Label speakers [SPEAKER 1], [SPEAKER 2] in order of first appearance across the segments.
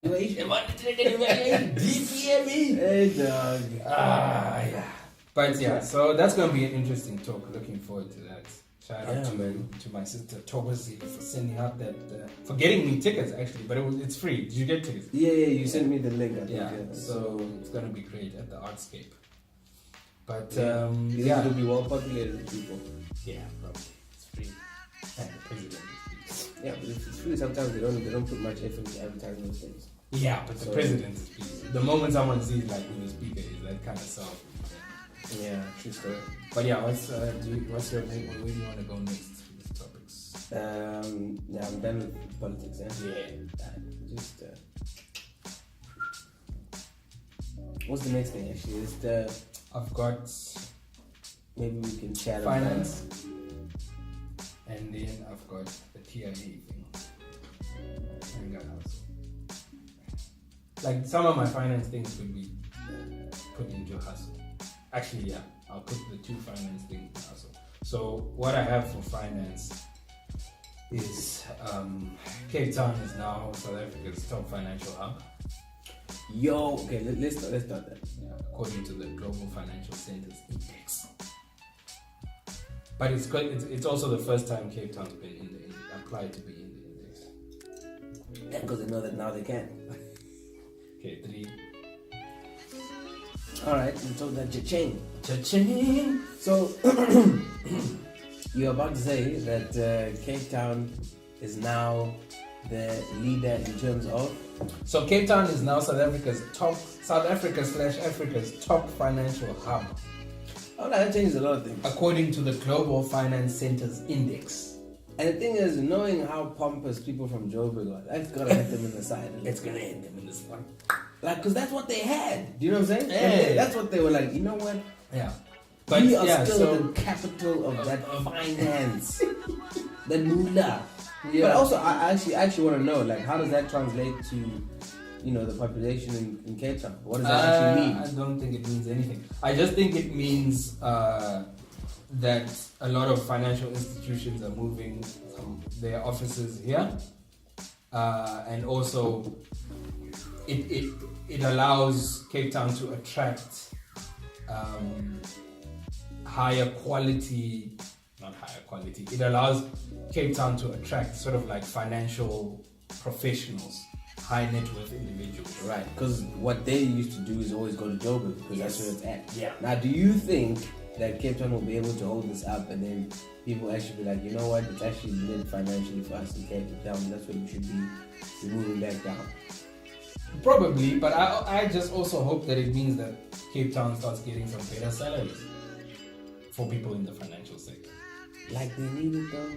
[SPEAKER 1] DPME. Hey, dog.
[SPEAKER 2] Yeah. But yeah, so that's going to be an interesting talk. Looking forward to that. Shout out to my sister Thomasy for sending out that, for getting me tickets actually, but it's free. Did you get tickets?
[SPEAKER 1] Yeah, you sent me the link. I think,
[SPEAKER 2] yeah, so it's going to be great at the Artscape. But
[SPEAKER 1] yeah, it'll be well populated with people.
[SPEAKER 2] Yeah, probably. It's free. And the president is free.
[SPEAKER 1] Yeah, but if it's free, sometimes they don't put much effort into advertising those things.
[SPEAKER 2] Yeah, but the president is free. The moment someone sees like who the speaker is, that kind of self.
[SPEAKER 1] Yeah, true story.
[SPEAKER 2] But yeah, what's your where do you want to go next for these topics?
[SPEAKER 1] Yeah, I'm done with politics.
[SPEAKER 2] Yeah.
[SPEAKER 1] Just what's the next thing actually?
[SPEAKER 2] I've got
[SPEAKER 1] maybe we can chat
[SPEAKER 2] finance, and then I've got the TIA thing. And got house. Like some of my finance things could be put into hustle. Actually, yeah, I'll put the two finance things in hustle. So what I have for finance is Cape Town is now South Africa's top financial hub.
[SPEAKER 1] Yo, okay, let's start that.
[SPEAKER 2] Yeah, according to the Global Financial Centers Index. But it's also the first time Cape Town's been applied to be in the index.
[SPEAKER 1] Yeah, because they know that now they can.
[SPEAKER 2] Okay, 3.
[SPEAKER 1] Alright, and so that cha-ching.
[SPEAKER 2] Cha-ching!
[SPEAKER 1] So, you're about to say that Cape Town is now the leader in terms of...
[SPEAKER 2] So Cape Town is now South Africa's Africa's top financial hub.
[SPEAKER 1] Oh, no, that changes a lot of things.
[SPEAKER 2] According to the Global Finance Centers Index.
[SPEAKER 1] And the thing is, knowing how pompous people from Joburg are, that's gotta hit them in the side.
[SPEAKER 2] It's gonna hit them in this one.
[SPEAKER 1] Like, because that's what they had. Do you know what I'm saying?
[SPEAKER 2] Yeah.
[SPEAKER 1] That's what they were like, you know what?
[SPEAKER 2] Yeah.
[SPEAKER 1] But we are still the capital of that finance. The moolah. Yeah. But also, I actually want to know, like, how does that translate to, you know, the population in Cape Town? What does that actually mean?
[SPEAKER 2] I don't think it means anything. I just think it means that a lot of financial institutions are moving their offices here, and also it allows Cape Town to attract higher quality. Not higher quality. It allows Cape Town to attract sort of like financial professionals, high net worth individuals.
[SPEAKER 1] Right, because what they used to do is always go to Joburg because that's where it's at.
[SPEAKER 2] Yeah.
[SPEAKER 1] Now, do you think that Cape Town will be able to hold this up and then people actually be like, you know what, it's actually lit financially for us in Cape Town, that's what we should be moving back down?
[SPEAKER 2] Probably, but I just also hope that it means that Cape Town starts getting some better salaries for people in the financial sector.
[SPEAKER 1] Like they need it though?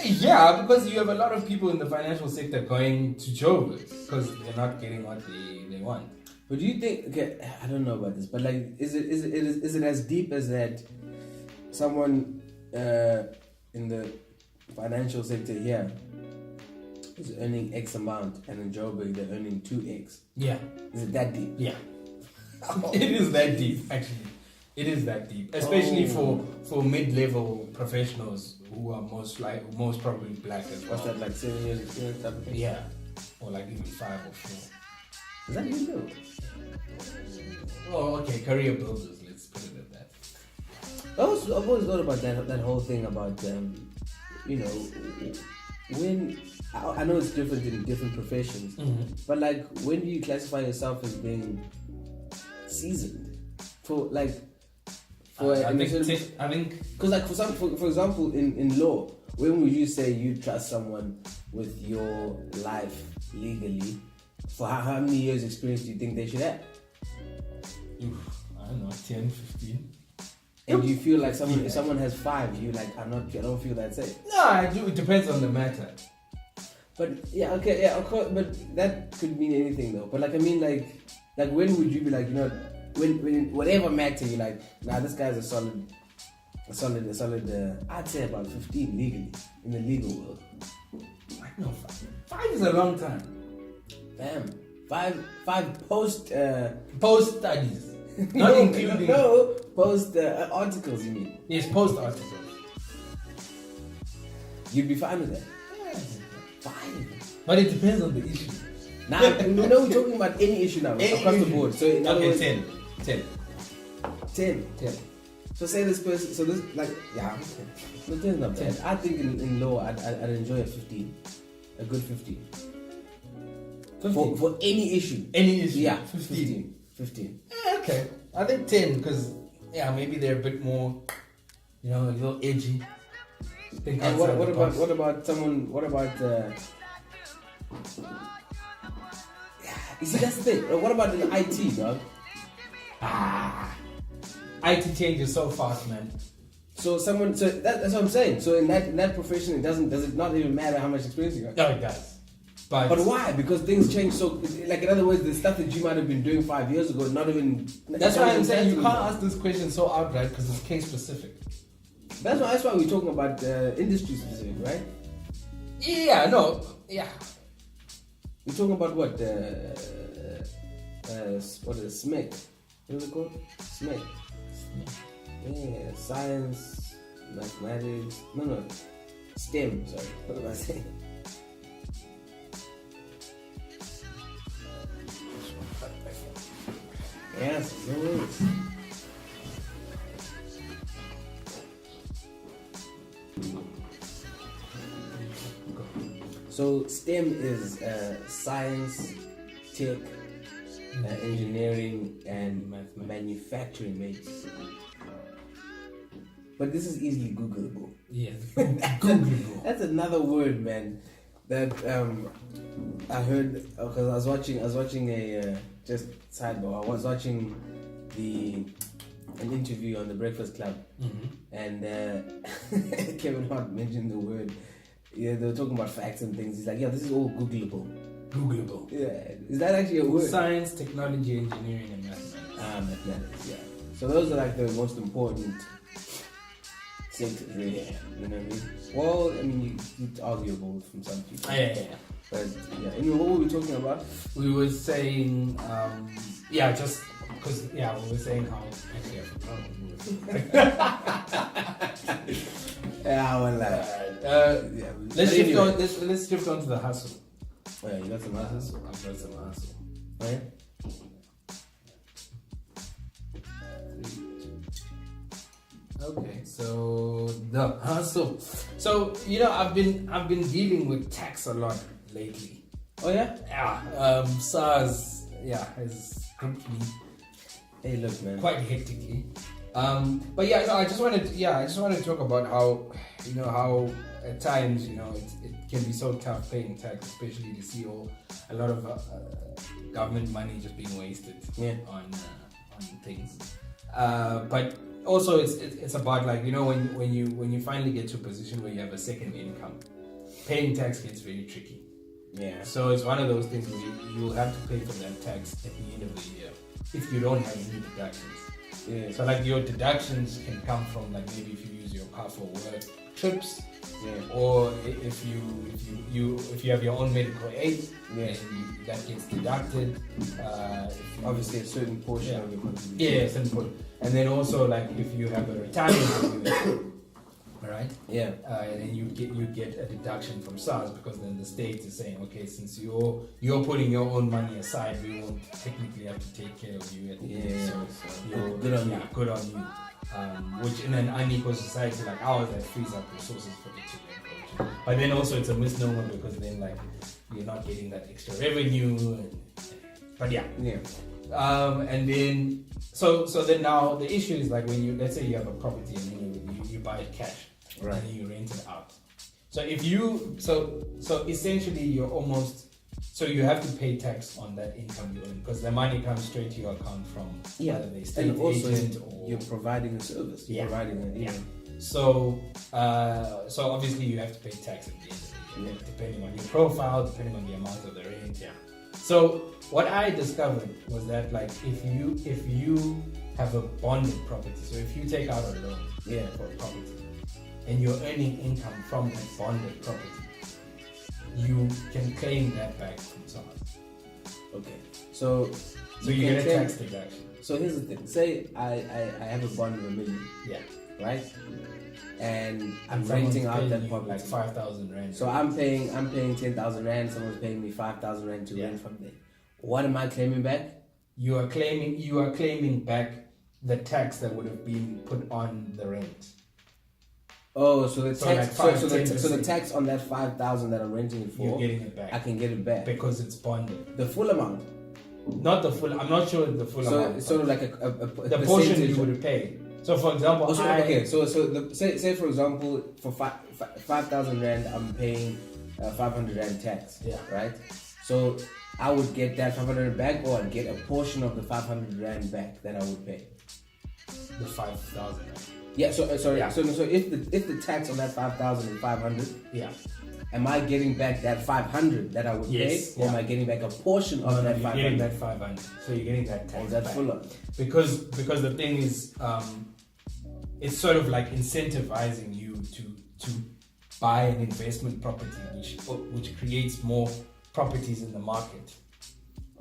[SPEAKER 2] Yeah, because you have a lot of people in the financial sector going to Joburg because they're not getting what they want.
[SPEAKER 1] But do you think? Okay, I don't know about this, but like, is it as deep as that? Someone in the financial sector here is earning X amount, and in Joburg they're earning 2X.
[SPEAKER 2] Yeah.
[SPEAKER 1] Is it that deep?
[SPEAKER 2] Yeah. It is that deep, actually. It is that deep, especially for mid-level professionals who are most probably black as well.
[SPEAKER 1] What's that, like 7 years experience type of thing?
[SPEAKER 2] Yeah, or like even 5 or 4.
[SPEAKER 1] Is that good though?
[SPEAKER 2] Oh, okay, career builders. Let's put it at that.
[SPEAKER 1] I've always thought about that whole thing about you know, when I know it's different in different professions, but like, when do you classify yourself as being seasoned? For like.
[SPEAKER 2] I think
[SPEAKER 1] because like for example in law, when would you say you trust someone with your life legally? For how many years experience do you think they should have?
[SPEAKER 2] I don't know, 10, 15.
[SPEAKER 1] And do you feel like if someone has 5, you like I don't feel that safe?
[SPEAKER 2] No, I do. It depends on the matter.
[SPEAKER 1] But yeah, okay, yeah, of course. But that could mean anything though. But like I mean, like when would you be like, you know? When whatever matter you like, nah, this guy's a solid. I'd say about 15 legally in the legal world.
[SPEAKER 2] No, 5 is a long time.
[SPEAKER 1] Damn, 5 post
[SPEAKER 2] studies, not including
[SPEAKER 1] post articles. You mean?
[SPEAKER 2] Yes, post articles.
[SPEAKER 1] You'd be fine with that.
[SPEAKER 2] Yeah.
[SPEAKER 1] 5.
[SPEAKER 2] But it depends on the issue.
[SPEAKER 1] Now, we're talking about any issue now, across the board. So in other words,
[SPEAKER 2] 10.
[SPEAKER 1] 10. So say this person, so this, like, yeah, no, 10 is not bad. I think in law, I'd enjoy a 15. A good 15. For any issue.
[SPEAKER 2] Any issue?
[SPEAKER 1] Yeah,
[SPEAKER 2] 15.
[SPEAKER 1] 15.
[SPEAKER 2] Okay. I think 10 because, maybe they're a bit more, a little edgy.
[SPEAKER 1] And what about someone, you see, that's the thing. What about in IT, dog?
[SPEAKER 2] IT changes so fast, man.
[SPEAKER 1] So that's what I'm saying. So in that profession, does it not even matter how much experience you got?
[SPEAKER 2] No, it does.
[SPEAKER 1] But why? Because things change so. Like, in other words, the stuff that you might have been doing 5 years ago, not even.
[SPEAKER 2] That's why I'm saying you can't ask this question so outright because it's case specific.
[SPEAKER 1] That's why we're talking about industry specific, right?
[SPEAKER 2] Yeah. No. Yeah.
[SPEAKER 1] We're talking about what? What is it? SMEC? What is it called? SMEC. Yeah, science, mathematics. No. STEM. Sorry. What am I saying? Yes, no worries. So STEM is science, tech, engineering, and manufacturing, mates. But this is easily Googleable.
[SPEAKER 2] Yes, Googleable.
[SPEAKER 1] That's another word, man. That I heard because I was watching a just sidebar. I was watching an interview on the Breakfast Club, and Kevin Hart mentioned the word. Yeah, they were talking about facts and things. He's like, "Yeah, this is all Googleable."
[SPEAKER 2] Googleable.
[SPEAKER 1] Yeah, is that actually a word?
[SPEAKER 2] Science, technology, engineering, and mathematics.
[SPEAKER 1] Mathematics. Yeah. So those are like the most important sectors, really.
[SPEAKER 2] Yeah.
[SPEAKER 1] You know what I mean? Well, I mean, it's arguable from some people.
[SPEAKER 2] Yeah.
[SPEAKER 1] But yeah, anyway, what were we talking about?
[SPEAKER 2] We were saying, just because, we were saying how actually I forgot what we were saying.
[SPEAKER 1] Yeah, well,
[SPEAKER 2] let's shift on to the hustle.
[SPEAKER 1] Oh, yeah, you got some hustle?
[SPEAKER 2] I've got some hustle.
[SPEAKER 1] Oh, yeah?
[SPEAKER 2] Okay, so the hustle. So I've been dealing with tax a lot lately.
[SPEAKER 1] Oh yeah?
[SPEAKER 2] Yeah. SARS has gripped me.
[SPEAKER 1] Hey, look, man.
[SPEAKER 2] Quite hectically. But I just wanted to talk about how how at times it can be so tough paying tax, especially to see a lot of government money just being wasted on things. But also it's about like when you finally get to a position where you have a second income, paying tax gets very tricky.
[SPEAKER 1] Yeah.
[SPEAKER 2] So it's one of those things where you will have to pay for that tax at the end of the year if you don't have any deductions.
[SPEAKER 1] Yeah.
[SPEAKER 2] So like your deductions can come from like maybe if you use your car for work trips, or if you have your own medical aid, that gets deducted.
[SPEAKER 1] Obviously, a certain portion of your contribution.
[SPEAKER 2] Yeah, a certain portion. And then also like if you have a retirement, right?
[SPEAKER 1] Yeah.
[SPEAKER 2] And you get a deduction from SARS because then the state is saying, okay, since you're putting your own money aside, we won't technically have to take care of you at the end. So
[SPEAKER 1] good on you.
[SPEAKER 2] Good on you. Which in an unequal society like ours, that frees up resources for each of them. But then also it's a misnomer because then like you're not getting that extra revenue. And then so then now the issue is like when let's say you have a property and you buy it cash, right, and you rent it out. So if you so essentially you're almost. So you have to pay tax on that income you earn because the money comes straight to your account from either the estate agent or
[SPEAKER 1] you're providing a service. You're providing
[SPEAKER 2] So obviously you have to pay tax at the end of the year, depending on your profile, depending on the amount of the rent. Yeah. So what I discovered was that like if you have a bonded property, so if you take out a loan for a property and you're earning income from that bonded property, you can claim that back from someone.
[SPEAKER 1] Okay. So
[SPEAKER 2] you get a tax deduction.
[SPEAKER 1] So here's the thing. Say I have a bond of $1 million.
[SPEAKER 2] Yeah.
[SPEAKER 1] Right? and I'm
[SPEAKER 2] And
[SPEAKER 1] renting
[SPEAKER 2] someone's
[SPEAKER 1] out
[SPEAKER 2] paying
[SPEAKER 1] that
[SPEAKER 2] you
[SPEAKER 1] property.
[SPEAKER 2] like 5,000 rand.
[SPEAKER 1] So I'm paying 10,000 rand. Someone's paying me 5,000 rand to rent from there. What am I claiming back?
[SPEAKER 2] You are claiming back the tax that would have been put on the rent.
[SPEAKER 1] Oh, so the
[SPEAKER 2] So
[SPEAKER 1] tax,
[SPEAKER 2] like
[SPEAKER 1] so the
[SPEAKER 2] 5-10%.
[SPEAKER 1] tax on that 5,000 that I'm renting it
[SPEAKER 2] You're
[SPEAKER 1] for,
[SPEAKER 2] getting it back
[SPEAKER 1] I can get it back.
[SPEAKER 2] because it's bonded.
[SPEAKER 1] The full amount.
[SPEAKER 2] Not the full. I'm not sure the full
[SPEAKER 1] So
[SPEAKER 2] amount.
[SPEAKER 1] it's sort of like a
[SPEAKER 2] the portion
[SPEAKER 1] percentage
[SPEAKER 2] you
[SPEAKER 1] of-
[SPEAKER 2] would pay. So for example,
[SPEAKER 1] Also, okay, so say for example, for 5,000 rand, I'm paying 500 rand tax.
[SPEAKER 2] Yeah.
[SPEAKER 1] Right. So I would get that 500 rand back, or I'd get a portion of the 500 rand back that I would pay.
[SPEAKER 2] the 5,000.
[SPEAKER 1] Yeah. So sorry.
[SPEAKER 2] Yeah.
[SPEAKER 1] So if the tax on that 5,000 is 500,
[SPEAKER 2] Yeah.
[SPEAKER 1] am I getting back that 500 that I would
[SPEAKER 2] Yes,
[SPEAKER 1] pay, or am
[SPEAKER 2] yeah.
[SPEAKER 1] I getting back a portion of that
[SPEAKER 2] You're getting
[SPEAKER 1] 500?
[SPEAKER 2] that 500. So you're getting that
[SPEAKER 1] Or
[SPEAKER 2] tax
[SPEAKER 1] is that
[SPEAKER 2] back.
[SPEAKER 1] full on?
[SPEAKER 2] Because the thing is, it's sort of like incentivizing you to buy an investment property, which creates more properties in the market.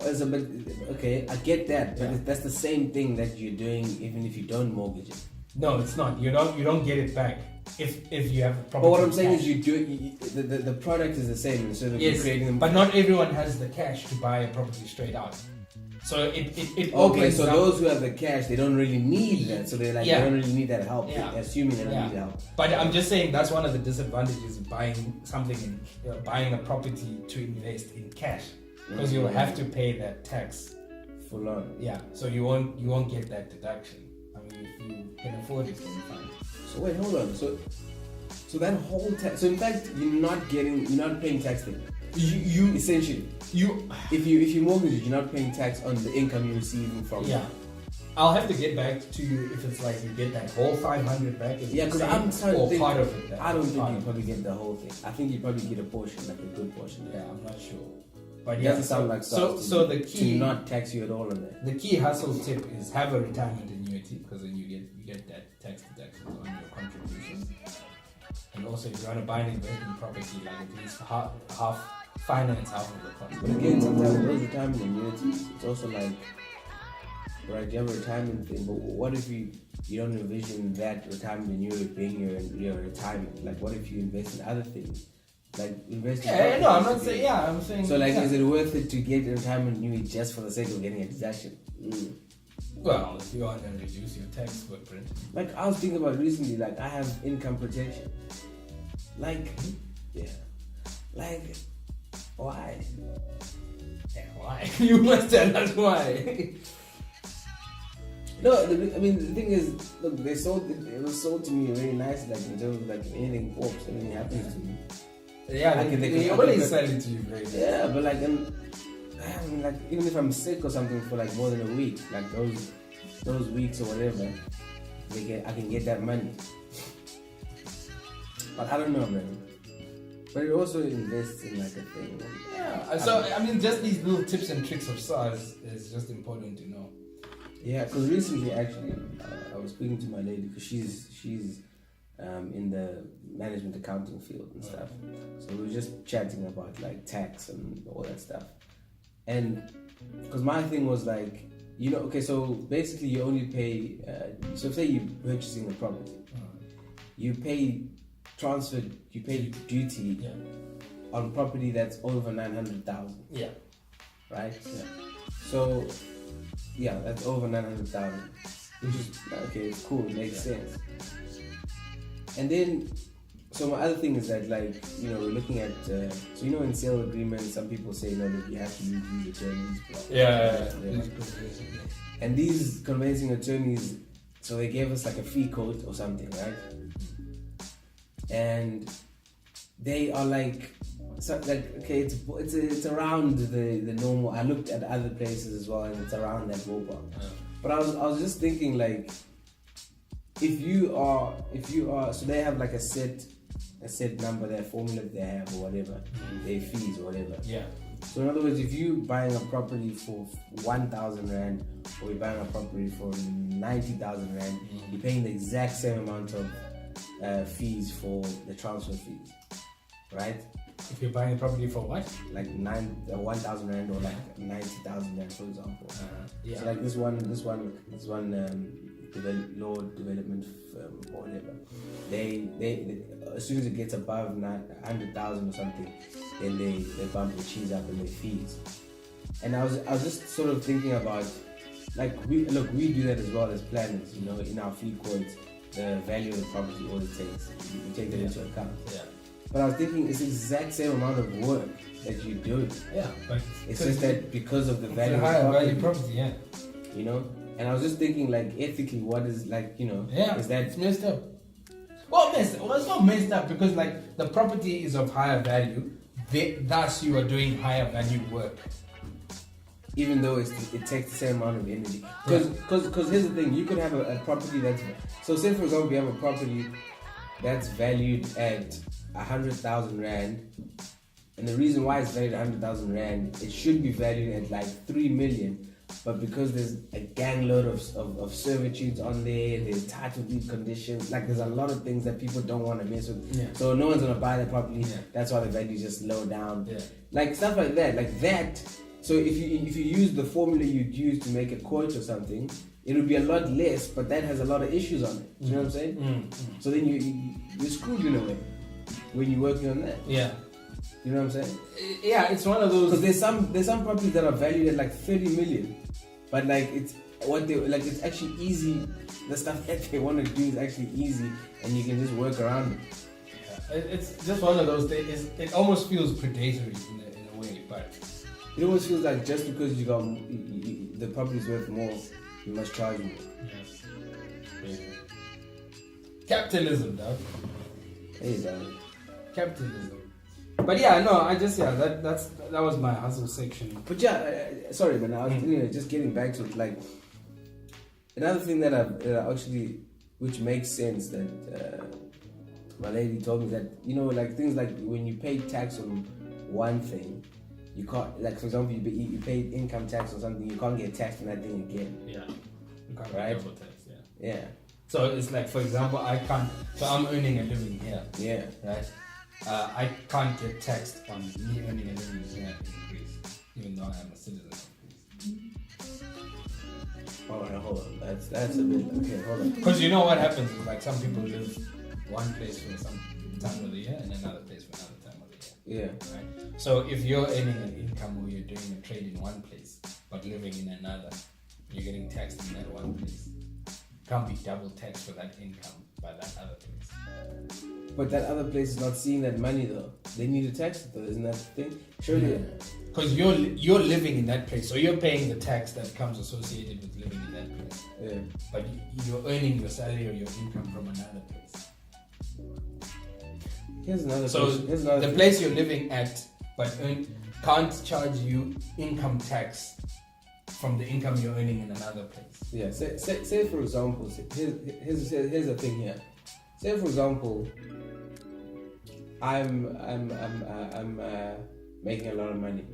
[SPEAKER 1] Okay, I get that, but
[SPEAKER 2] Yeah.
[SPEAKER 1] that's the same thing that you're doing even if you don't mortgage it.
[SPEAKER 2] No, it's not. You don't get it back if you have a property.
[SPEAKER 1] But what I'm saying
[SPEAKER 2] cash.
[SPEAKER 1] is, the product is the same instead of you
[SPEAKER 2] Yes,
[SPEAKER 1] creating them.
[SPEAKER 2] but not everyone has the cash to buy a property straight out. So it
[SPEAKER 1] Okay,
[SPEAKER 2] opens
[SPEAKER 1] so
[SPEAKER 2] up-
[SPEAKER 1] those who have the cash, they don't really need that. So they're like,
[SPEAKER 2] Yeah.
[SPEAKER 1] they don't really need that help.
[SPEAKER 2] Yeah.
[SPEAKER 1] They're assuming they don't
[SPEAKER 2] Yeah.
[SPEAKER 1] need help.
[SPEAKER 2] But I'm just saying that's one of the disadvantages of buying something buying a property to invest in cash, because you'll have to pay that tax.
[SPEAKER 1] Full on.
[SPEAKER 2] Yeah, so you won't get that deduction. I mean, if you can afford it, then fine.
[SPEAKER 1] So wait, hold on. So that whole tax. So in fact, you're not paying tax there. You essentially, if you mortgage it, you're not paying tax on the income you're receiving from.
[SPEAKER 2] Yeah. I'll have to get back to you if it's like you get that whole 500 back. Is
[SPEAKER 1] Yeah,
[SPEAKER 2] the
[SPEAKER 1] because
[SPEAKER 2] same,
[SPEAKER 1] I'm trying to
[SPEAKER 2] or
[SPEAKER 1] think.
[SPEAKER 2] part of it.
[SPEAKER 1] I don't think
[SPEAKER 2] part
[SPEAKER 1] you
[SPEAKER 2] of it.
[SPEAKER 1] probably get the whole thing. I think you probably get a portion, like a good portion.
[SPEAKER 2] Yeah, I'm not sure. But
[SPEAKER 1] It
[SPEAKER 2] yeah,
[SPEAKER 1] doesn't sound like
[SPEAKER 2] so
[SPEAKER 1] SARS
[SPEAKER 2] so the
[SPEAKER 1] to
[SPEAKER 2] key
[SPEAKER 1] not tax you at all on that.
[SPEAKER 2] the key hustle tip is have a retirement annuity, because then you get that tax deduction on your contribution. And also, if you want to buy an investment property, like at least half finance half of the cost.
[SPEAKER 1] But again, sometimes those retirement annuities, it's also like, right, you have a retirement thing, but what if you don't envision that retirement annuity being your retirement? Like, what if you invest in other things? Like, invest in
[SPEAKER 2] Yeah, no, I'm not
[SPEAKER 1] properties
[SPEAKER 2] saying.
[SPEAKER 1] again.
[SPEAKER 2] Yeah, I'm saying.
[SPEAKER 1] So, like,
[SPEAKER 2] yeah.
[SPEAKER 1] is it worth it to get a retirement annuity just for the sake of getting a deduction?
[SPEAKER 2] Well, if you want to reduce your tax footprint.
[SPEAKER 1] Like, I was thinking about recently, like, I have income protection. Like, yeah. Like, why?
[SPEAKER 2] Yeah, why? You must tell us why.
[SPEAKER 1] No, I mean, the thing is, look, it was sold to me very nicely, like, in terms of, like, if anything pops, anything happens to me.
[SPEAKER 2] Yeah,
[SPEAKER 1] I can-
[SPEAKER 2] they
[SPEAKER 1] I
[SPEAKER 2] always
[SPEAKER 1] can-
[SPEAKER 2] sell it to you very well.
[SPEAKER 1] Yeah, but like, I mean, like, even if I'm sick or something for like more than a week, like those weeks or whatever, I can get that money. But I don't know, man. But it also invests in like a thing.
[SPEAKER 2] Yeah, so I mean, just these little tips and tricks of SARS is just important to know.
[SPEAKER 1] Yeah, because recently, actually, I was speaking to my lady because she's in the management accounting field and stuff. So we were just chatting about like tax and all that stuff. And because my thing was like, okay, so basically you only pay, so say you're purchasing a property, you pay duty
[SPEAKER 2] Yeah.
[SPEAKER 1] on property that's over 900,000,
[SPEAKER 2] Yeah.
[SPEAKER 1] right?
[SPEAKER 2] Yeah.
[SPEAKER 1] So, yeah, that's over 900,000, which is, okay, it's cool, it makes sense. And then, so my other thing is that, like, we're looking at, so in sale agreements, some people say, no, look, you have to use these attorneys.
[SPEAKER 2] Yeah.
[SPEAKER 1] And these conveyancing attorneys, so they gave us like a fee code or something, right? And they are like, okay, it's around the normal. I looked at other places as well, and it's around that ballpark. But I was just thinking, like, if you are, so they have like a set number, their formula they have or whatever, their fees or whatever.
[SPEAKER 2] Yeah.
[SPEAKER 1] So in other words, if you buying a property for 1,000 rand or you're buying a property for 90,000 rand, you're paying the exact same amount of fees for the transfer fees, right?
[SPEAKER 2] If you're buying a property for what?
[SPEAKER 1] Like 1,000 rand or like 90,000 rand, for example.
[SPEAKER 2] Yeah.
[SPEAKER 1] So like this one law development firm or whatever, they as soon as it gets above 100,000 or something, then they bump the cheese up in their fees. And I was just sort of thinking about, like, we do that as well as planners, you know, in our fee codes, the value of the property, all it takes, you take that into account.
[SPEAKER 2] Yeah.
[SPEAKER 1] But I was thinking it's the exact same amount of work that you do.
[SPEAKER 2] Yeah, but
[SPEAKER 1] it's just that because of the value
[SPEAKER 2] of the higher value property, yeah.
[SPEAKER 1] You know? And I was just thinking, like, ethically, what is, like, you know, is that...
[SPEAKER 2] It's messed up. Well, it's not messed up because, like, the property is of higher value, thus you are doing higher value work.
[SPEAKER 1] Even though it takes the same amount of energy. Because here's the thing, you could have a property that's... So say, for example, you have a property that's valued at 100,000 Rand, and the reason why it's valued at 100,000 Rand, it should be valued at like 3 million, but because there's a gang load of servitudes on there, there's title deed conditions, like there's a lot of things that people don't want to mess with, so no one's going to buy the property, that's why the value just low down, like stuff like that. So if you use the formula you'd use to make a quote or something, it would be a lot less, but that has a lot of issues on it. Do you know what I'm saying? So then you're screwed in a way when you're working on that.
[SPEAKER 2] Yeah.
[SPEAKER 1] You know what I'm saying?
[SPEAKER 2] Yeah, it's one of those.
[SPEAKER 1] Because there's some properties that are valued at like 30 million, but like it's actually easy. The stuff that they want to do is actually easy, and you can just work around it.
[SPEAKER 2] Yeah. It's just one of those things. It almost feels predatory in a way, but
[SPEAKER 1] it almost feels like just because you got the property's worth more, you must charge more.
[SPEAKER 2] Yes. Yeah. Capitalism, dog.
[SPEAKER 1] Hey, dog.
[SPEAKER 2] Capitalism. But yeah, no, that was my hustle section.
[SPEAKER 1] But yeah, sorry, but I was just getting back to it. Like another thing that I actually, which makes sense, that my lady told me, that, you know, like things like when you pay tax on one thing, you can't, like for example, you pay income tax on something, you can't get taxed on that thing again.
[SPEAKER 2] Yeah, you can't
[SPEAKER 1] right?
[SPEAKER 2] get double tax.
[SPEAKER 1] Yeah.
[SPEAKER 2] So it's like, for example, I can't. So I'm earning a living here.
[SPEAKER 1] Yeah.
[SPEAKER 2] Right. I can't get taxed on me earning a living here in Greece, even though I am a citizen of Greece.
[SPEAKER 1] Alright, hold on. That's a bit, okay, hold on.
[SPEAKER 2] Because you know what happens is, like, some people live one place for some time of the year and another place for another time of the year.
[SPEAKER 1] Yeah.
[SPEAKER 2] Right? So if you're earning an income or you're doing a trade in one place but living in another, you're getting taxed in that one place. You can't be double taxed for that income by that other place.
[SPEAKER 1] But that other place is not seeing that money though. They need to tax it though, isn't that the thing? Surely.
[SPEAKER 2] Because you're living in that place, so you're paying the tax that comes associated with living in that place.
[SPEAKER 1] Yeah.
[SPEAKER 2] But you're earning your salary or your income from another place.
[SPEAKER 1] Here's another
[SPEAKER 2] the place you're living at, but can't charge you income tax from the income you're earning in another place.
[SPEAKER 1] Yeah. Say for example, here's the thing here. Say for example, I'm making a lot of money.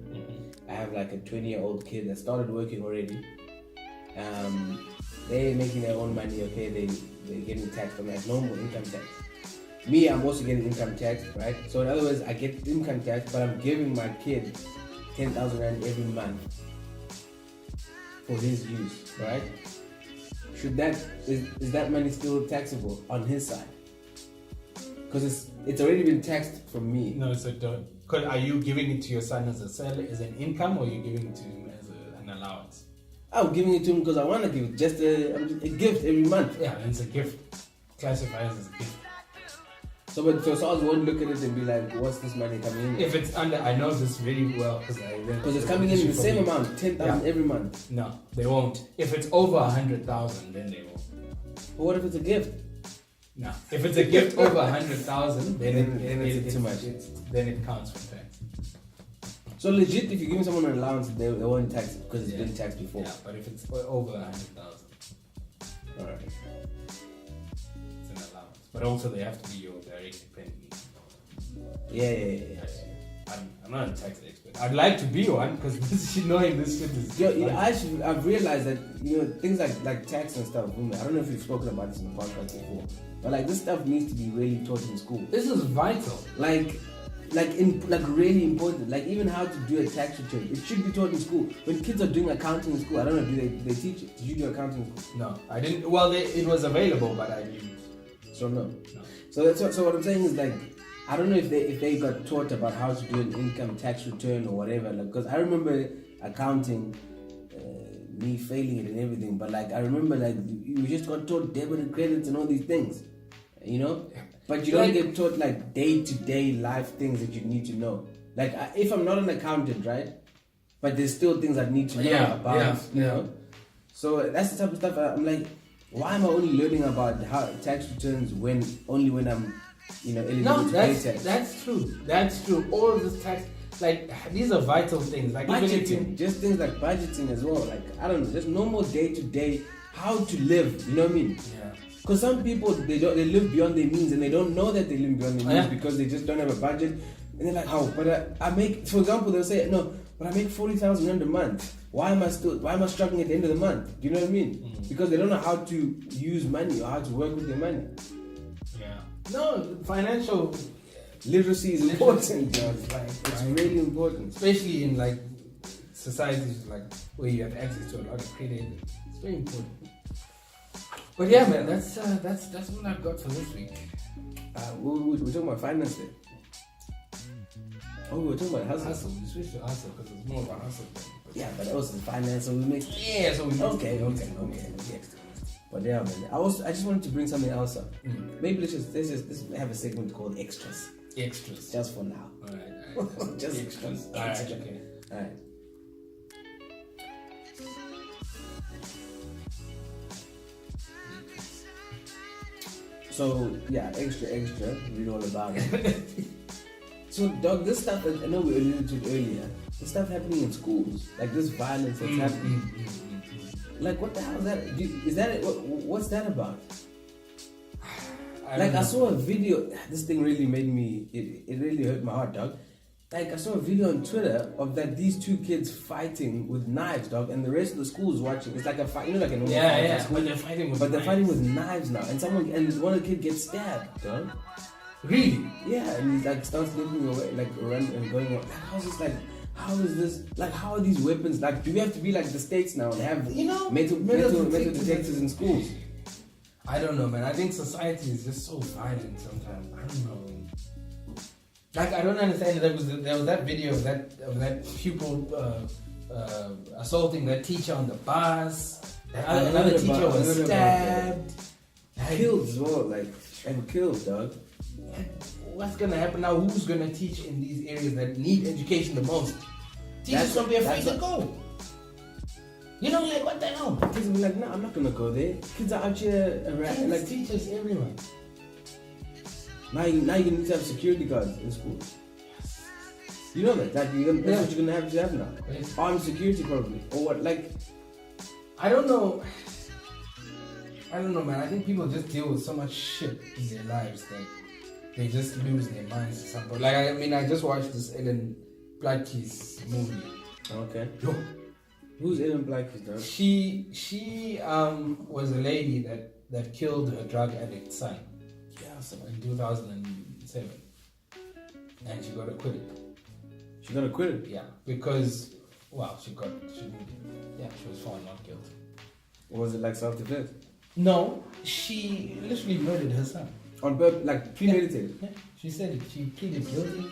[SPEAKER 1] I have like a 20-year-old kid that started working already. They're making their own money. Okay, they're getting taxed on that normal income tax. Me, I'm also getting income tax, right? So in other words, I get income tax, but I'm giving my kid 10,000 Rand every month for his use, right? Is that money still taxable on his side? Because it's already been taxed from me.
[SPEAKER 2] No, so don't. Because are you giving it to your son as a salary, as an income, or are you giving it to him as an allowance?
[SPEAKER 1] I'm giving it to him because I want to give it, just a gift every month.
[SPEAKER 2] Yeah, and it's a gift. Classified as a gift.
[SPEAKER 1] So I won't look at it and be like, what's this money coming in?
[SPEAKER 2] If it's under, I know this really well because
[SPEAKER 1] it's coming in the same amount, 10,000 every month.
[SPEAKER 2] No, they won't. If it's over 100,000, then they won't.
[SPEAKER 1] But what if it's a gift?
[SPEAKER 2] No, if it's a gift over 100,000, then
[SPEAKER 1] it's too much.
[SPEAKER 2] Then it counts for tax.
[SPEAKER 1] So legit, if you're giving someone an allowance, they won't tax it because it's been taxed before.
[SPEAKER 2] Yeah, but if it's over 100,000,
[SPEAKER 1] alright,
[SPEAKER 2] it's an allowance. But also they have to be your direct dependent.
[SPEAKER 1] Yeah.
[SPEAKER 2] I'm not a tax expert. I'd like to be one because knowing this shit is.
[SPEAKER 1] I've realized that, you know, things like tax and stuff. I don't know if you've spoken about this in the podcast before, but like this stuff needs to be really taught in school.
[SPEAKER 2] This is vital.
[SPEAKER 1] Like, like really important. Like even how to do a tax return. It should be taught in school. When kids are doing accounting in school, I don't know, do they teach it? Did you do accounting in school?
[SPEAKER 2] No, I didn't. Well, it was available, but I didn't.
[SPEAKER 1] So no.
[SPEAKER 2] No.
[SPEAKER 1] So what I'm saying is like, I don't know if they got taught about how to do an income tax return or whatever. Like, because I remember accounting, me failing it and everything. But like, I remember like you just got taught debit and credits and all these things, you know. But you don't get taught like day-to-day life things that you need to know. Like if I'm not an accountant, right? But there's still things I need to know about, you know. So that's the type of stuff I'm like, why am I only learning about how tax returns when I'm, you know, eligible to pay tax?
[SPEAKER 2] That's true. That's true. All of this tax, like these are vital things. Like
[SPEAKER 1] budgeting, just things like budgeting as well. Like I don't know, just normal day-to-day how to live. You know what I mean?
[SPEAKER 2] Yeah.
[SPEAKER 1] Because some people they live beyond their means and they don't know that they live beyond their means because they just don't have a budget. And they're like, oh, but I make, for example, they'll say, no, but I make 40,000 rand a month. Why am I struggling at the end of the month? Do you know what I mean? Mm-hmm. Because they don't know how to use money or how to work with their money.
[SPEAKER 2] Yeah. No, financial
[SPEAKER 1] literacy is important. It's really important,
[SPEAKER 2] especially in like societies like where you have access to a lot of credit. It's very important. But yeah, man, that's what I've got for this week.
[SPEAKER 1] We're talking about finance then. Oh, we're talking about hustle.
[SPEAKER 2] We switched to hustle because it's more of a hustle thing.
[SPEAKER 1] Yeah, but also finance, so we make.
[SPEAKER 2] Yeah, so we
[SPEAKER 1] okay. But yeah, man. I just wanted to bring something else up. Maybe let's just have a segment called extras.
[SPEAKER 2] Extras.
[SPEAKER 1] Just for now.
[SPEAKER 2] Alright.
[SPEAKER 1] Just
[SPEAKER 2] extras.
[SPEAKER 1] Alright,
[SPEAKER 2] okay.
[SPEAKER 1] Alright. So yeah, extra. Read all about it. So dog, this stuff I know we alluded to it earlier. The stuff happening in schools, like this violence that's happening. Like what the hell is that? Is that it? What's that about? I saw a video. This thing really made me. It really hurt my heart, dog. Like I saw a video on Twitter of these two kids fighting with knives, dog, and the rest of the school is watching. It's like a fight, you know, like a normal fight.
[SPEAKER 2] Yeah. But they're fighting with
[SPEAKER 1] knives now, and one of the kids gets stabbed, dog.
[SPEAKER 2] Really?
[SPEAKER 1] Yeah, and he's like starts looking away, like run and going. Like, how is this? Like, how are these weapons? Like, do we have to be like the States now and have metal detectors in schools?
[SPEAKER 2] I don't know, man. I think society is just so violent sometimes. I don't know. Like, I don't understand. There was that video of that pupil assaulting that teacher on the bus. Another teacher was stabbed,
[SPEAKER 1] killed as well. Like, and killed, dog.
[SPEAKER 2] What's gonna happen now? Who's gonna teach in these areas that need education the most? Teachers gonna be afraid to go. You know, like what the hell?
[SPEAKER 1] Kids will be like, no, I'm not gonna go there. Kids are out here around, like
[SPEAKER 2] teachers everywhere.
[SPEAKER 1] Now you need to have security guards in school. You know that that's what you're gonna have to have now. Yes. Armed security probably, or what? Like,
[SPEAKER 2] I don't know, man. I think people just deal with so much shit in their lives that they just lose their minds at some point. Like, I mean, I just watched this Ellen Blakey's movie.
[SPEAKER 1] Okay. Yo. Who's Ellen Blakey, though?
[SPEAKER 2] She was a lady that killed her drug addict son.
[SPEAKER 1] Yeah, so
[SPEAKER 2] in 2007, and she got acquitted.
[SPEAKER 1] She got acquitted?
[SPEAKER 2] Yeah, because she was found not guilty.
[SPEAKER 1] Or was it like self-defense?
[SPEAKER 2] No, she literally murdered her son.
[SPEAKER 1] On purpose, like premeditated?
[SPEAKER 2] Yeah. She said it. She pleaded guilty.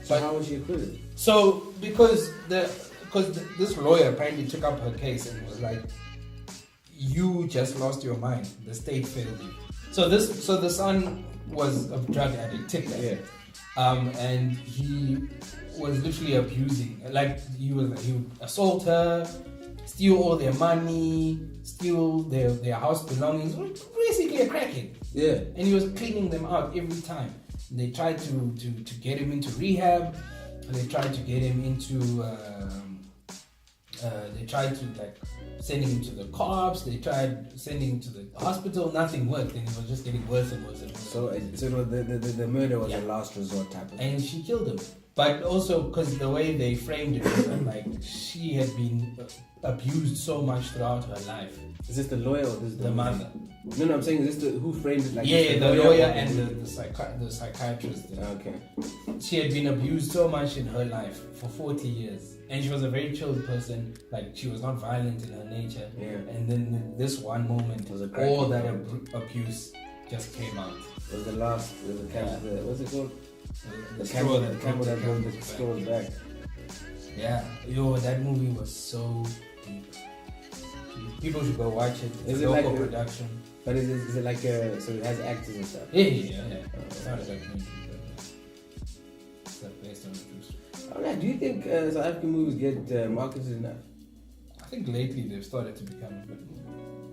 [SPEAKER 1] So how was she acquitted?
[SPEAKER 2] So because this lawyer apparently took up her case and was like, you just lost your mind. The state failed you. So the son was a drug addict,
[SPEAKER 1] yeah.
[SPEAKER 2] And he was literally abusing. Like he would assault her, steal all their money, steal their house belongings. Basically a crackhead.
[SPEAKER 1] Yeah.
[SPEAKER 2] And he was cleaning them out every time. They tried to get him into rehab. They tried to get him into. They tried to send him to the cops. They tried sending him to the hospital. Nothing worked, and it was just getting worse and worse and worse.
[SPEAKER 1] So the murder was a last resort type of thing.
[SPEAKER 2] And she killed him. But also because the way they framed it was that, like, she had been abused so much throughout her life.
[SPEAKER 1] Is this the lawyer or this is
[SPEAKER 2] The mother?
[SPEAKER 1] No, I'm saying is this who framed it? Like
[SPEAKER 2] Yeah, the lawyer and the psychiatrist.
[SPEAKER 1] Okay.
[SPEAKER 2] She had been abused so much in her life for 40 years. And she was a very chilled person. Like, she was not violent in her nature.
[SPEAKER 1] Yeah.
[SPEAKER 2] And then this one moment,
[SPEAKER 1] Was a
[SPEAKER 2] all that
[SPEAKER 1] cracking
[SPEAKER 2] abuse just came out.
[SPEAKER 1] It was the last. It was the what's it called?
[SPEAKER 2] The
[SPEAKER 1] camel that
[SPEAKER 2] broke
[SPEAKER 1] broke the
[SPEAKER 2] back.
[SPEAKER 1] straws back.
[SPEAKER 2] Yeah, that movie was so deep. People should go watch it. It's
[SPEAKER 1] Is
[SPEAKER 2] a
[SPEAKER 1] it
[SPEAKER 2] local
[SPEAKER 1] like
[SPEAKER 2] production.
[SPEAKER 1] But is it like so it has actors and stuff?
[SPEAKER 2] Yeah. It's not a documentary, but it's like based on a true story.
[SPEAKER 1] Alright, do you think South African movies get marketed enough?
[SPEAKER 2] I think lately they've started to become a bit more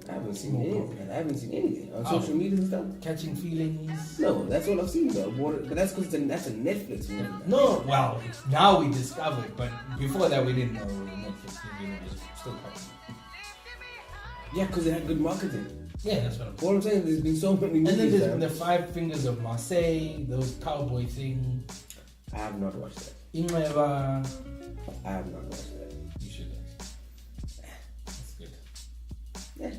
[SPEAKER 1] I haven't seen
[SPEAKER 2] More
[SPEAKER 1] anything.
[SPEAKER 2] popular.
[SPEAKER 1] I haven't seen anything on
[SPEAKER 2] Oh.
[SPEAKER 1] social media and stuff.
[SPEAKER 2] catching feelings.
[SPEAKER 1] No, that's all I've seen though. But that's because that's a Netflix movie.
[SPEAKER 2] No, well, now we discovered, but before that we didn't know Netflix movie was still popular.
[SPEAKER 1] Yeah, because it had good marketing.
[SPEAKER 2] Yeah, that's what I'm saying.
[SPEAKER 1] What I'm saying, there's been so many
[SPEAKER 2] And
[SPEAKER 1] movies.
[SPEAKER 2] then there's
[SPEAKER 1] man.
[SPEAKER 2] the Five Fingers of Marseille, those cowboy thing.
[SPEAKER 1] I have not watched that.
[SPEAKER 2] Inweba.
[SPEAKER 1] I have not watched that.
[SPEAKER 2] You should actually. That's good.
[SPEAKER 1] Yeah,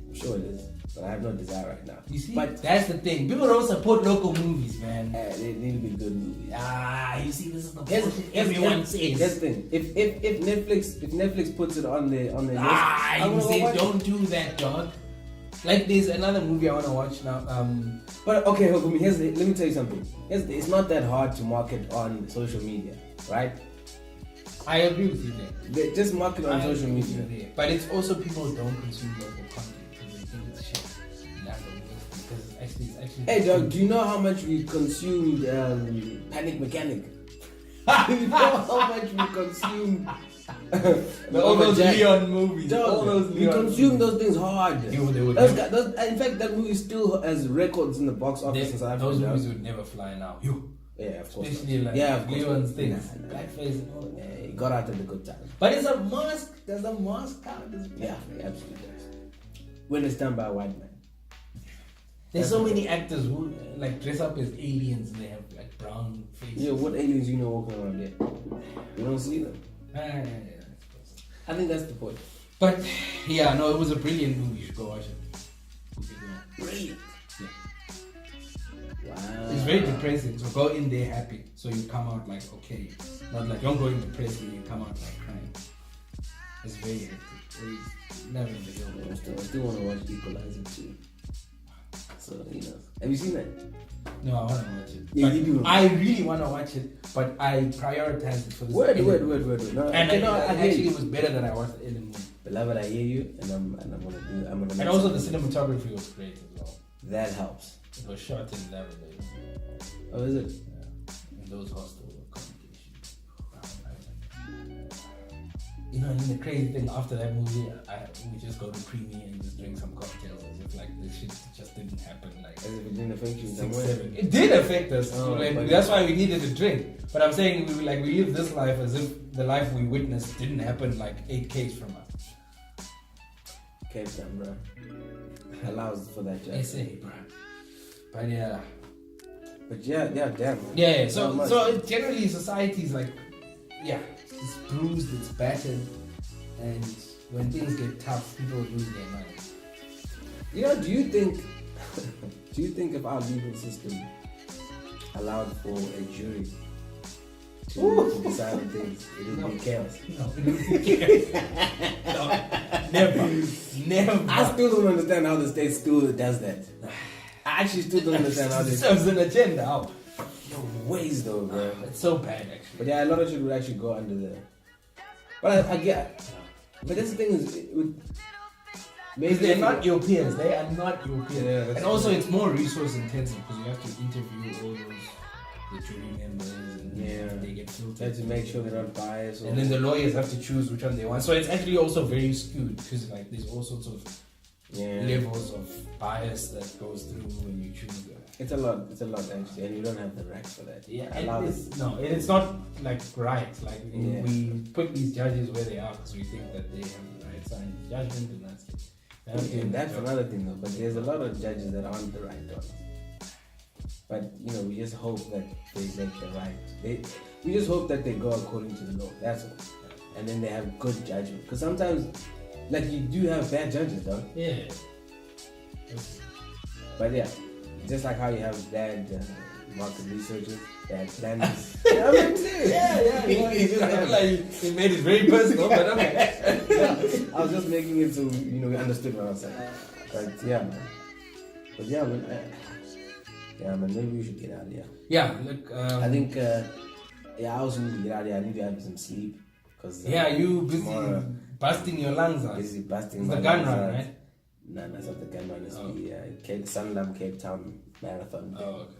[SPEAKER 1] I'm sure it is, but I have no desire right now.
[SPEAKER 2] You see,
[SPEAKER 1] But
[SPEAKER 2] that's the thing. People don't support local movies, man.
[SPEAKER 1] they need to be good movies.
[SPEAKER 2] You see, this is the
[SPEAKER 1] Here's-
[SPEAKER 2] bullshit
[SPEAKER 1] here's-
[SPEAKER 2] everyone
[SPEAKER 1] here's the
[SPEAKER 2] says.
[SPEAKER 1] thing. If Netflix puts it on their list, I'm
[SPEAKER 2] You
[SPEAKER 1] gonna
[SPEAKER 2] say
[SPEAKER 1] go watch it.
[SPEAKER 2] don't do that, dog. Like there's another movie I want to watch now.
[SPEAKER 1] But okay, hold on, let me tell you something. It's not that hard to market on social media, right?
[SPEAKER 2] I agree with you there.
[SPEAKER 1] Just market on
[SPEAKER 2] I
[SPEAKER 1] social
[SPEAKER 2] agree with
[SPEAKER 1] media.
[SPEAKER 2] you there. But it's also people don't consume local content because they think it's shit. And that's what it is, because it's actually.
[SPEAKER 1] Hey dog, do you know how much we consumed Panic Mechanic? Do you know how much we consumed
[SPEAKER 2] all those
[SPEAKER 1] Jack?
[SPEAKER 2] Leon movies.
[SPEAKER 1] Dog,
[SPEAKER 2] all those
[SPEAKER 1] we
[SPEAKER 2] Leon
[SPEAKER 1] consume
[SPEAKER 2] movies.
[SPEAKER 1] those things hard.
[SPEAKER 2] They would
[SPEAKER 1] Those
[SPEAKER 2] never-
[SPEAKER 1] guys, in fact, that movie still has records in the box office in South Africa.
[SPEAKER 2] Those
[SPEAKER 1] dog.
[SPEAKER 2] movies would never fly now.
[SPEAKER 1] Yeah, of course.
[SPEAKER 2] Especially
[SPEAKER 1] not.
[SPEAKER 2] like
[SPEAKER 1] yeah, of course
[SPEAKER 2] Leon's
[SPEAKER 1] not.
[SPEAKER 2] things,
[SPEAKER 1] Nah, nah.
[SPEAKER 2] blackface and all that.
[SPEAKER 1] Yeah, he got out at the good time.
[SPEAKER 2] But it's a mask. Does a mask count as
[SPEAKER 1] Yeah,
[SPEAKER 2] blackface?
[SPEAKER 1] it absolutely does. When it's done by a white man.
[SPEAKER 2] There's so many actors who like dress up as aliens and they have like brown faces.
[SPEAKER 1] Yeah, what aliens you know walking around there? You don't see them.
[SPEAKER 2] Yeah.
[SPEAKER 1] I think that's the point.
[SPEAKER 2] But yeah, no, it was a brilliant movie. You should go watch it.
[SPEAKER 1] Brilliant.
[SPEAKER 2] Yeah.
[SPEAKER 1] Wow.
[SPEAKER 2] It's very depressing. So go in there happy. So you come out like okay. Not like don't go in depressed and you come out like crying. It's very hectic. It's never in the
[SPEAKER 1] I
[SPEAKER 2] hill.
[SPEAKER 1] still want to watch Equalizer too. So, have you seen that?
[SPEAKER 2] No, I want to watch it.
[SPEAKER 1] Yeah,
[SPEAKER 2] But
[SPEAKER 1] you do.
[SPEAKER 2] I really want to watch it, but I prioritize it for this.
[SPEAKER 1] Word. No,
[SPEAKER 2] And
[SPEAKER 1] okay, no, I hear
[SPEAKER 2] actually,
[SPEAKER 1] you.
[SPEAKER 2] it was better than I watched the Alien movie.
[SPEAKER 1] Beloved, I hear you, and I'm gonna make
[SPEAKER 2] And also the
[SPEAKER 1] something.
[SPEAKER 2] cinematography was great as well.
[SPEAKER 1] That helps.
[SPEAKER 2] It was shot in lavender.
[SPEAKER 1] Oh, is it?
[SPEAKER 2] In those hostile communications. You know, and the crazy thing after that movie, we just go to Creamy and just drink some cocktails as if like this shit just didn't happen. Like
[SPEAKER 1] As if it didn't affect you in some
[SPEAKER 2] 6,
[SPEAKER 1] way.
[SPEAKER 2] 7. It did affect us.
[SPEAKER 1] Oh,
[SPEAKER 2] Like,
[SPEAKER 1] but-
[SPEAKER 2] that's why we needed a drink. But I'm saying we live this life as if the life we witnessed didn't happen like 8 Ks from us.
[SPEAKER 1] Cape Town, bro. Allows for that. Jack.
[SPEAKER 2] SA, bro. But yeah.
[SPEAKER 1] But yeah, damn. Man.
[SPEAKER 2] Yeah,
[SPEAKER 1] Not
[SPEAKER 2] so
[SPEAKER 1] much.
[SPEAKER 2] so generally society is like, yeah, it's bruised, it's battered, and when things get tough, people lose their mind.
[SPEAKER 1] Do you think if our legal system allowed for a jury to decide on things, it would be chaos?
[SPEAKER 2] No, no, never.
[SPEAKER 1] I still don't understand how the state still does that. I actually still don't understand how
[SPEAKER 2] It
[SPEAKER 1] they
[SPEAKER 2] serves an agenda. How?
[SPEAKER 1] no ways though, bro.
[SPEAKER 2] It's so bad, actually.
[SPEAKER 1] But yeah, a lot of shit would actually go under there. But I get. But that's the thing is, it would.
[SPEAKER 2] Because they're not your peers. They are not your peers.
[SPEAKER 1] Yeah, that's
[SPEAKER 2] and also, it's more resource intensive because you have to interview all the jury members and
[SPEAKER 1] Yeah.
[SPEAKER 2] they get
[SPEAKER 1] You have
[SPEAKER 2] filtered.
[SPEAKER 1] to make sure they're not biased. Or
[SPEAKER 2] And then the lawyers have to choose which one they want. So it's actually also very skewed because like there's all sorts of levels of bias that goes through when you choose.
[SPEAKER 1] It's a lot actually, and you don't have the rights for that.
[SPEAKER 2] Yeah,
[SPEAKER 1] Allow
[SPEAKER 2] and it's not like right. Like
[SPEAKER 1] Yeah.
[SPEAKER 2] we put these judges where they are because we think that they have the right side judgment, and that's it.
[SPEAKER 1] And that's another thing though. But there's a lot of judges that aren't the right ones. But we just hope that they make the right. We just hope that they go according to the law. That's all. And then they have good judgment. Because sometimes, like, you do have bad judges, though.
[SPEAKER 2] Yeah.
[SPEAKER 1] But yeah, just like how you have bad market researchers, bad planners. Yeah, I'm serious.
[SPEAKER 2] Yeah. Like, he made it very personal, but okay.
[SPEAKER 1] Yeah, I was just making it so we understood what I was saying. But yeah, man. But yeah, man. Maybe we should get out of here.
[SPEAKER 2] Yeah, look.
[SPEAKER 1] I think. I also need to get out of here. I need to have some sleep. Cause
[SPEAKER 2] you busy busting your lungs out.
[SPEAKER 1] Busy busting.
[SPEAKER 2] It's
[SPEAKER 1] my
[SPEAKER 2] the gun
[SPEAKER 1] lungs
[SPEAKER 2] run,
[SPEAKER 1] out.
[SPEAKER 2] right?
[SPEAKER 1] No, that's not the gun run. It's the Sanlam Cape Town marathon.
[SPEAKER 2] Oh, okay.